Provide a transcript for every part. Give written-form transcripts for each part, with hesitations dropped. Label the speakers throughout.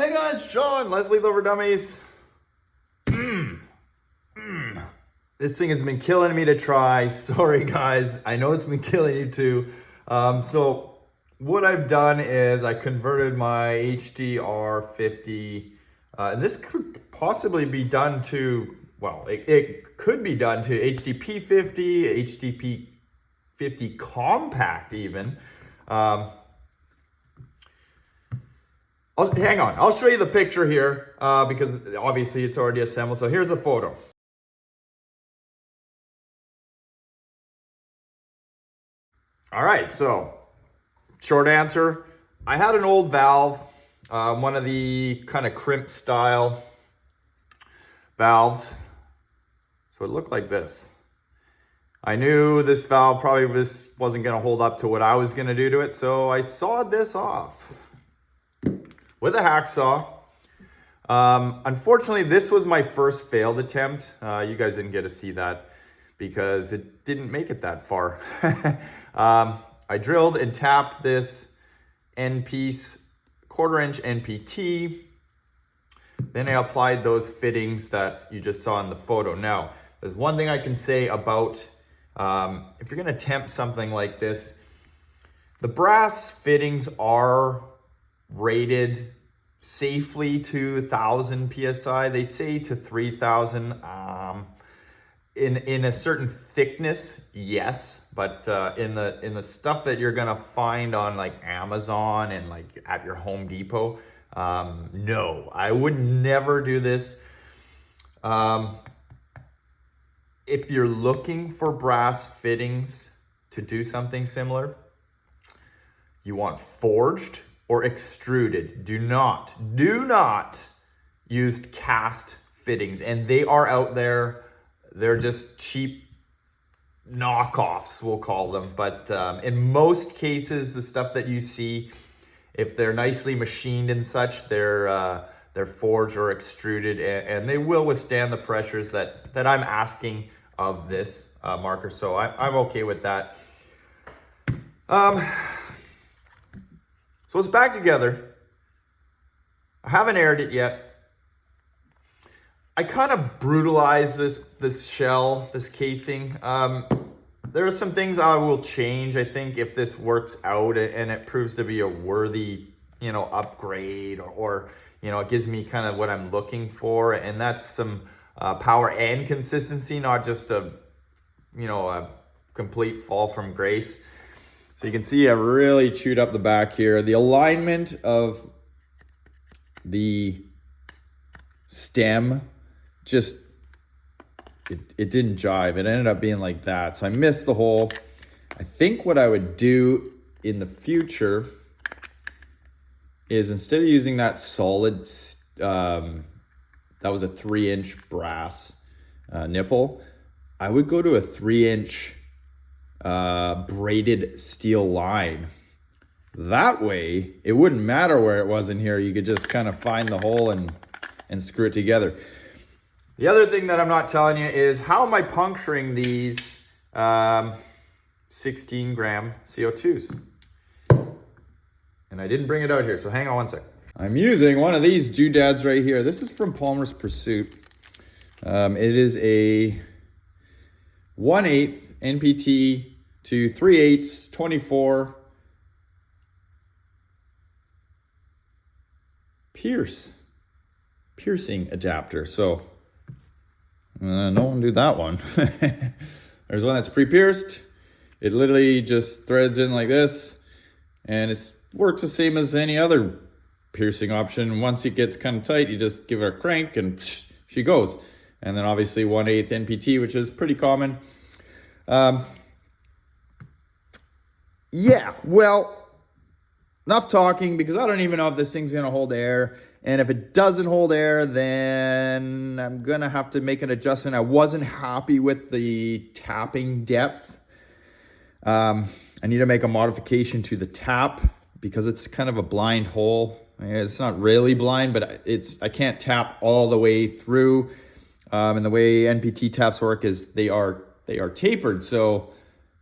Speaker 1: Hey guys, Sean, Leslie Lover Dummies. This thing has been killing me to try. Sorry guys, I know it's been killing you too. So what I've done is I converted my HDR50, and this could possibly be done to, well, it could be done to HDP50, HDP50 compact even. Hang on, I'll show you the picture here because obviously it's already assembled. So here's a photo. All right, so short answer, I had an old valve, one of the kind of crimp style valves. So it looked like this. I knew this valve probably wasn't gonna hold up to what I was gonna do to it, so I sawed this off with a hacksaw. Unfortunately, this was my first failed attempt. You guys didn't get to see that because it didn't make it that far. I drilled and tapped this end piece, 1/4 inch NPT. Then I applied those fittings that you just saw in the photo. Now, there's one thing I can say about if you're gonna attempt something like this, the brass fittings are rated safely to 1,000 PSI. They say to 3,000. In a certain thickness, yes, but in the stuff that you're gonna find on like Amazon and like at your Home Depot, no, I would never do this. If you're looking for brass fittings to do something similar, you want forged or extruded. Do not use cast fittings, and they are out there. They're just cheap knockoffs, we'll call them. But in most cases, the stuff that you see, if they're nicely machined and such, they're forged or extruded, and they will withstand the pressures that I'm asking of this marker. So I'm okay with that. So it's back together. I haven't aired it yet. I kind of brutalized this shell, this casing. There are some things I will change. I think if this works out and it proves to be a worthy, upgrade, or it gives me kind of what I'm looking for, and that's some power and consistency, not just a complete fall from grace. So you can see I really chewed up the back here. The alignment of the stem just, it didn't jive. It ended up being like that. So I missed the hole. I think what I would do in the future is, instead of using that solid, that was a 3-inch brass nipple, I would go to a 3-inch braided steel line. That way, it wouldn't matter where it was in here. You could just kind of find the hole and screw it together. The other thing that I'm not telling you is how am I puncturing these 16-gram CO2s? And I didn't bring it out here, so hang on one sec. I'm using one of these doodads right here. This is from Palmer's Pursuit. It is a 1/8 NPT to 3/8 24 piercing adapter. So no one do that one. There's one that's pre-pierced. It literally just threads in like this, and it works the same as any other piercing option. Once it gets kind of tight, you just give it a crank and she goes. And then obviously 1/8 NPT, which is pretty common. Yeah, well, enough talking, because I don't even know if this thing's gonna hold air. And if it doesn't hold air, then I'm gonna have to make an adjustment. I wasn't happy with the tapping depth. I need to make a modification to the tap because it's kind of a blind hole. It's not really blind, but I can't tap all the way through. And the way NPT taps work is they are tapered. So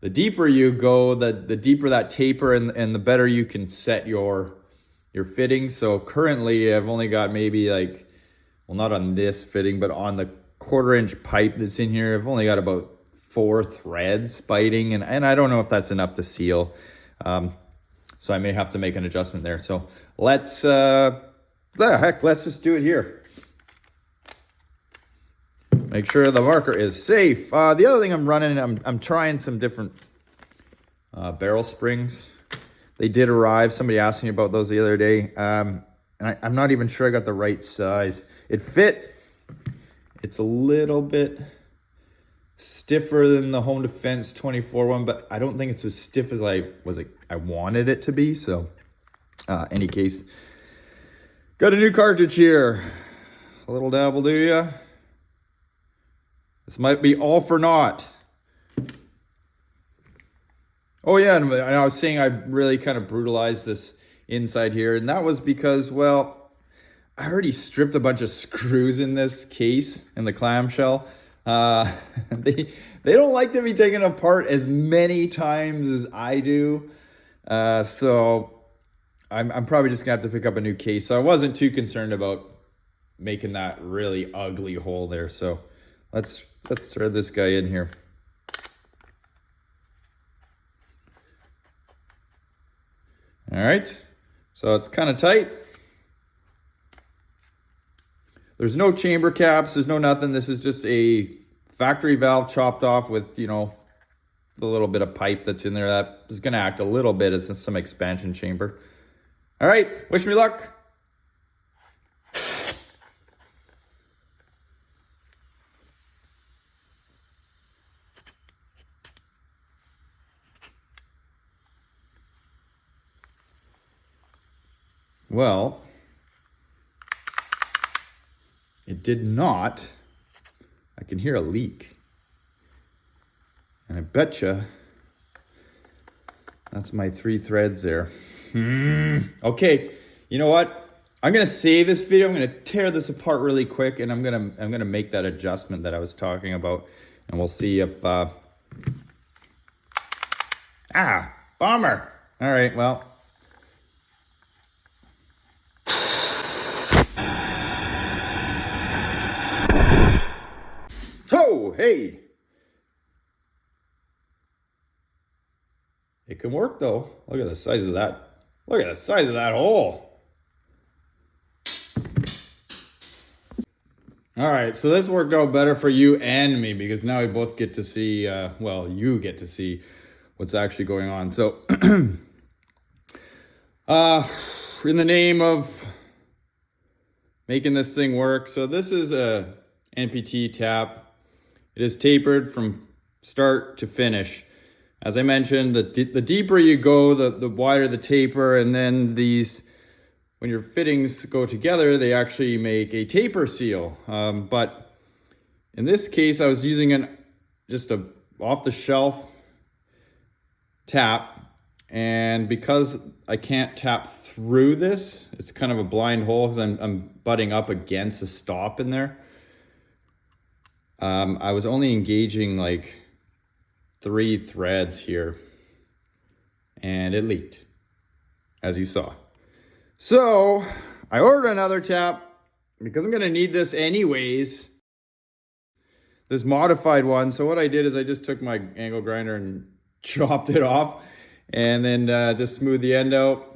Speaker 1: the deeper you go, the deeper that taper, and the better you can set your your fitting. So currently I've only got maybe like, well, not on this fitting, but on the 1/4-inch pipe that's in here, I've only got about 4 threads biting, and I don't know if that's enough to seal. So I may have to make an adjustment there. So let's just do it here. Make sure the marker is safe. The other thing I'm running, I'm trying some different barrel springs. They did arrive. Somebody asked me about those the other day. And I'm not even sure I got the right size. It fit. It's a little bit stiffer than the Home Defense 24 one, but I don't think it's as stiff as I wanted it to be. So any case, got a new cartridge here. A little dab will do ya. This might be all for naught. Oh yeah, and I was saying I really kind of brutalized this inside here, and that was because, well, I already stripped a bunch of screws in this case, in the clamshell. They don't like to be taken apart as many times as I do. So I'm probably just gonna have to pick up a new case. So I wasn't too concerned about making that really ugly hole there. So let's thread this guy in here. All right, so it's kind of tight. There's no chamber caps, there's no nothing. This is just a factory valve chopped off with, you know, the little bit of pipe that's in there that is gonna act a little bit as some expansion chamber. All right, wish me luck. Well, it did not. I can hear a leak. And I betcha that's my 3 threads there. Okay, you know what? I'm gonna save this video. I'm gonna tear this apart really quick, and I'm gonna make that adjustment that I was talking about, and we'll see if bummer. All right, well. Oh, hey. It can work though. Look at the size of that. Look at the size of that hole. All right, so this worked out better for you and me because now we both get to see, well, you get to see what's actually going on. So, in the name of making this thing work, so this is a NPT Tap. It is tapered from start to finish. As I mentioned, the deeper you go, the wider the taper, and then these, when your fittings go together, they actually make a taper seal. But in this case, I was using just a off-the-shelf tap, and because I can't tap through this, it's kind of a blind hole because I'm butting up against a stop in there. I was only engaging like 3 threads here, and it leaked, as you saw. So I ordered another tap because I'm gonna need this anyways, this modified one. So what I did is I just took my angle grinder and chopped it off, and then just smoothed the end out.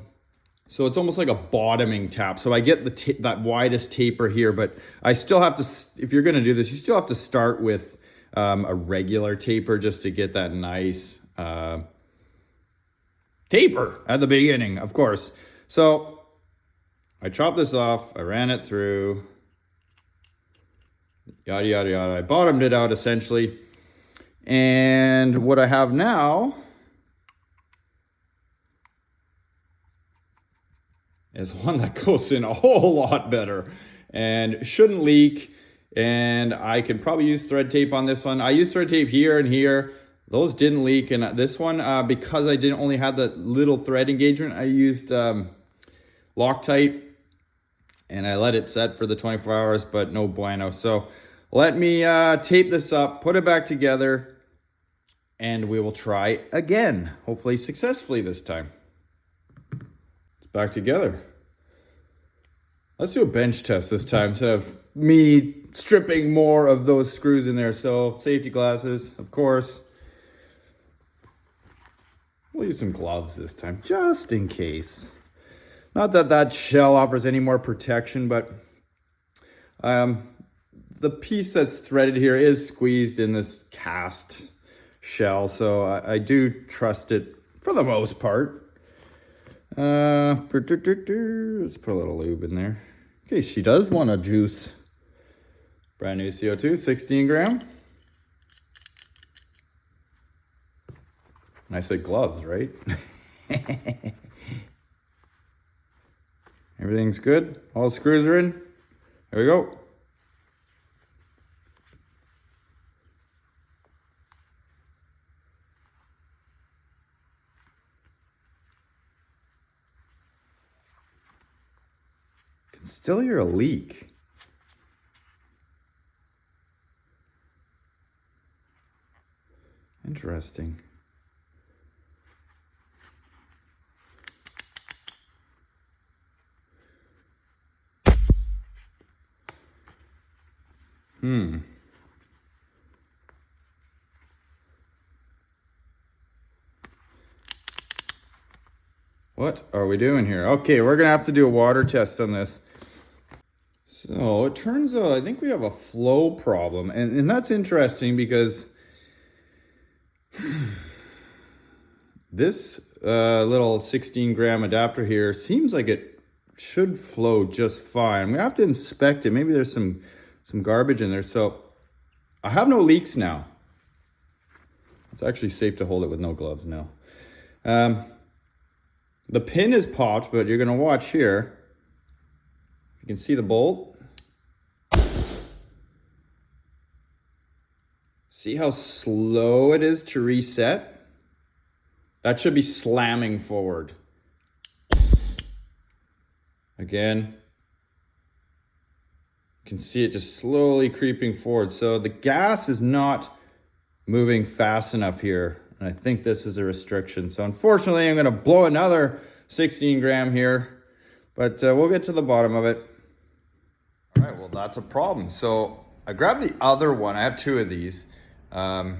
Speaker 1: So it's almost like a bottoming tap. So I get that widest taper here, but I still have to, if you're gonna do this, you still have to start with a regular taper just to get that nice taper at the beginning, of course. So I chopped this off, I ran it through, yada, yada, yada. I bottomed it out essentially. And what I have now is one that goes in a whole lot better and shouldn't leak. And I can probably use thread tape on this one. I used thread tape here and here. Those didn't leak. And this one, because I didn't only have the little thread engagement, I used Loctite, and I let it set for the 24 hours, but no bueno. So let me tape this up, put it back together, and we will try again, hopefully successfully this time. It's back together. Let's do a bench test this time instead of me stripping more of those screws in there. So safety glasses, of course. We'll use some gloves this time, just in case. Not that that shell offers any more protection, but the piece that's threaded here is squeezed in this cast shell, so I do trust it for the most part. Let's put a little lube in there. In case she does want to juice. Brand new CO2, 16 gram. And I said gloves, right? Everything's good. All the screws are in. There we go. Can still hear a leak. Interesting. What are we doing here? Okay, we're gonna have to do a water test on this. So it turns out I think we have a flow problem, and that's interesting because this little 16 gram adapter here seems like it should flow just fine. I'm gonna have to inspect it. Maybe there's some garbage in there. So I have no leaks now. It's actually safe to hold it with no gloves now. The pin is popped, but you're gonna watch here. You can see the bolt. See how slow it is to reset? That should be slamming forward. Again. You can see it just slowly creeping forward. So the gas is not moving fast enough here. And I think this is a restriction. So unfortunately, I'm gonna blow another 16 gram here, but we'll get to the bottom of it. All right, well, that's a problem. So I grabbed the other one. I have two of these. Yeah,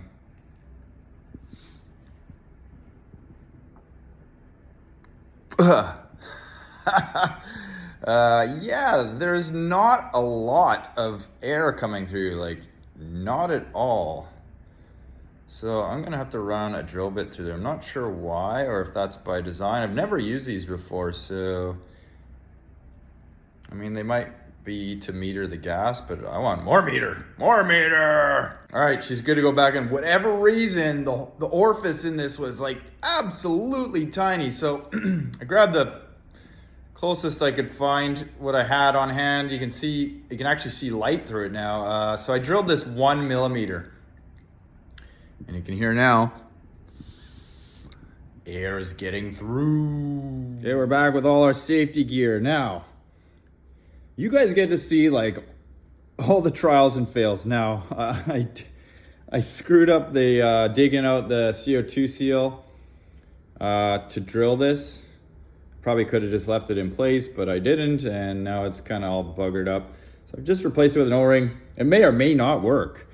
Speaker 1: there's not a lot of air coming through, like not at all. So I'm gonna have to run a drill bit through there. I'm not sure why or if that's by design. I've never used these before, so I mean, they might be to meter the gas, but I want more meter. All right, she's good to go back in. Whatever reason, the orifice in this was like absolutely tiny. So I grabbed the closest I could find, what I had on hand. You can actually see light through it now. So I drilled this 1 millimeter. And you can hear now, air is getting through. Okay, we're back with all our safety gear. Now, you guys get to see like all the trials and fails. Now, I screwed up the digging out the CO2 seal to drill this. Probably could have just left it in place, but I didn't, and now it's kind of all buggered up. So I've just replaced it with an O-ring. It may or may not work.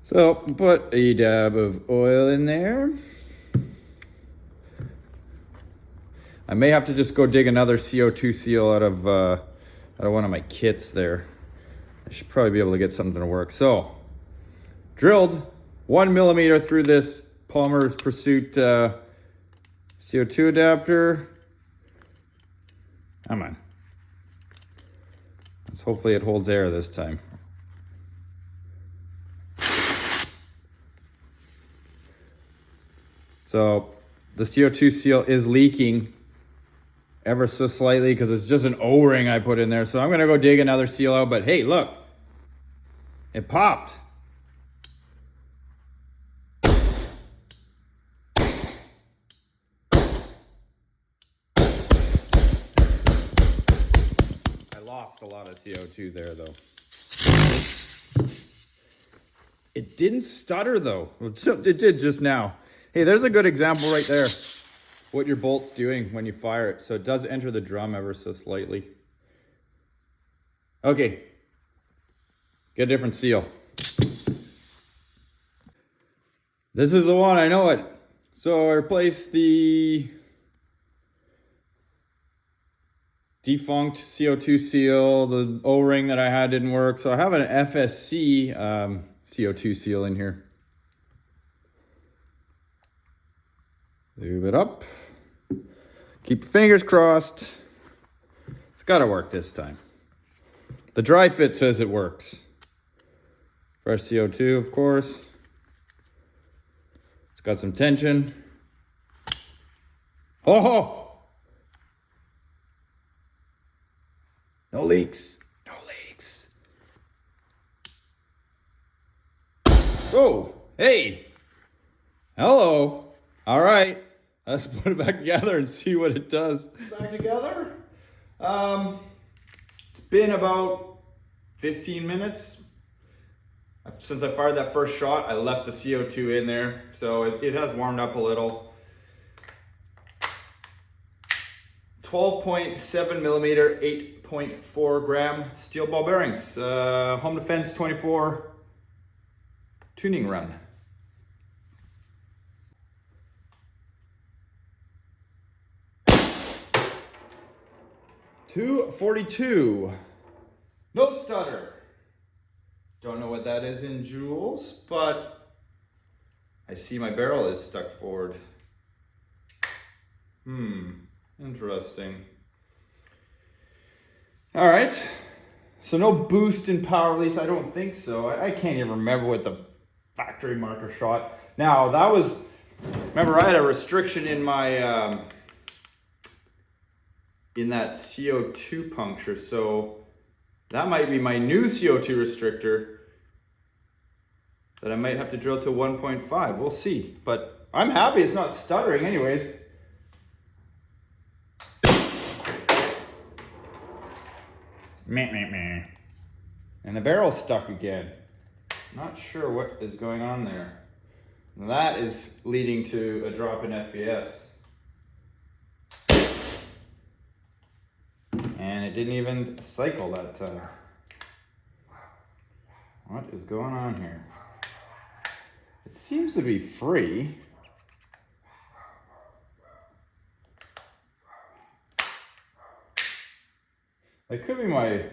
Speaker 1: So put a dab of oil in there. I may have to just go dig another CO2 seal out of one of my kits there. I should probably be able to get something to work. So drilled 1 millimeter through this Palmer's Pursuit CO2 adapter. Come on. Let's hopefully it holds air this time. So the CO2 seal is leaking ever so slightly because it's just an O-ring I put in there. So I'm gonna go dig another seal out, but hey, look, it popped. I lost a lot of CO2 there though. It didn't stutter though. It did just now. Hey, there's a good example right there. What your bolt's doing when you fire it. So it does enter the drum ever so slightly. Okay, get a different seal. This is the one, I know it. So I replaced the defunct CO2 seal. The O-ring that I had didn't work. So I have an FSC CO2 seal in here. Lube it up. Keep your fingers crossed. It's gotta work this time. The dry fit says it works. Fresh CO2, of course. It's got some tension. Oh! No leaks. No leaks. Oh, hey. Hello. All right. Let's put it back together and see what it does. Back together. It's been about 15 minutes. Since I fired that first shot, I left the CO2 in there. So it has warmed up a little. 12.7 millimeter, 8.4 gram steel ball bearings. Home Defense 24 tuning run. 242. No stutter. Don't know what that is in joules, but I see my barrel is stuck forward. Interesting. All right. So no boost in power release, I don't think so. I can't even remember what the factory marker shot. Now that was, remember I had a restriction in my, in that CO2 puncture. So that might be my new CO2 restrictor that I might have to drill to 1.5. We'll see, but I'm happy it's not stuttering anyways. Meh, meh, meh. And the barrel's stuck again. Not sure what is going on there. That is leading to a drop in FPS. And it didn't even cycle that time. What is going on here? It seems to be free. That could be my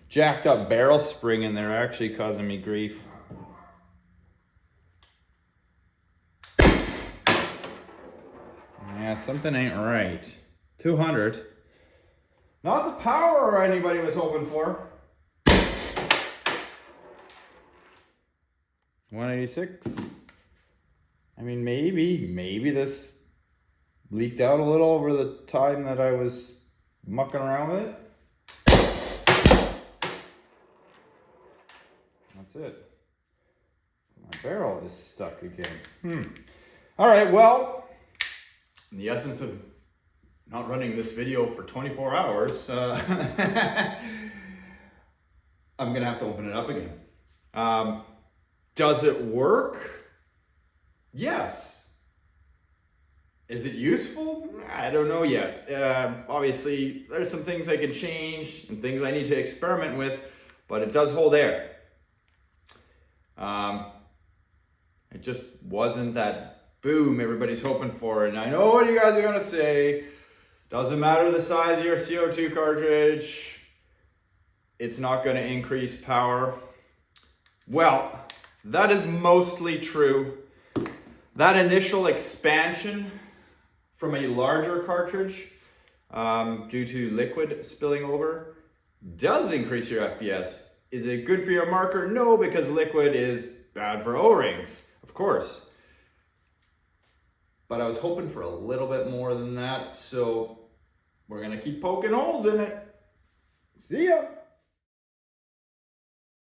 Speaker 1: jacked up barrel spring in there actually causing me grief. Yeah, something ain't right. 200. Not the power anybody was hoping for. 186. I mean, maybe this leaked out a little over the time that I was mucking around with it. That's it. My barrel is stuck again. All right, well, in the essence of not running this video for 24 hours, I'm gonna have to open it up again. Does it work? Yes. Is it useful? I don't know yet. Obviously, there's some things I can change and things I need to experiment with, but it does hold air. It just wasn't that boom everybody's hoping for. And I know what you guys are gonna say. Doesn't matter the size of your CO2 cartridge. It's not gonna increase power. Well, that is mostly true. That initial expansion from a larger cartridge due to liquid spilling over does increase your FPS. Is it good for your marker? No, because liquid is bad for O-rings, of course. But I was hoping for a little bit more than that, so we're gonna keep poking holes in it. See ya!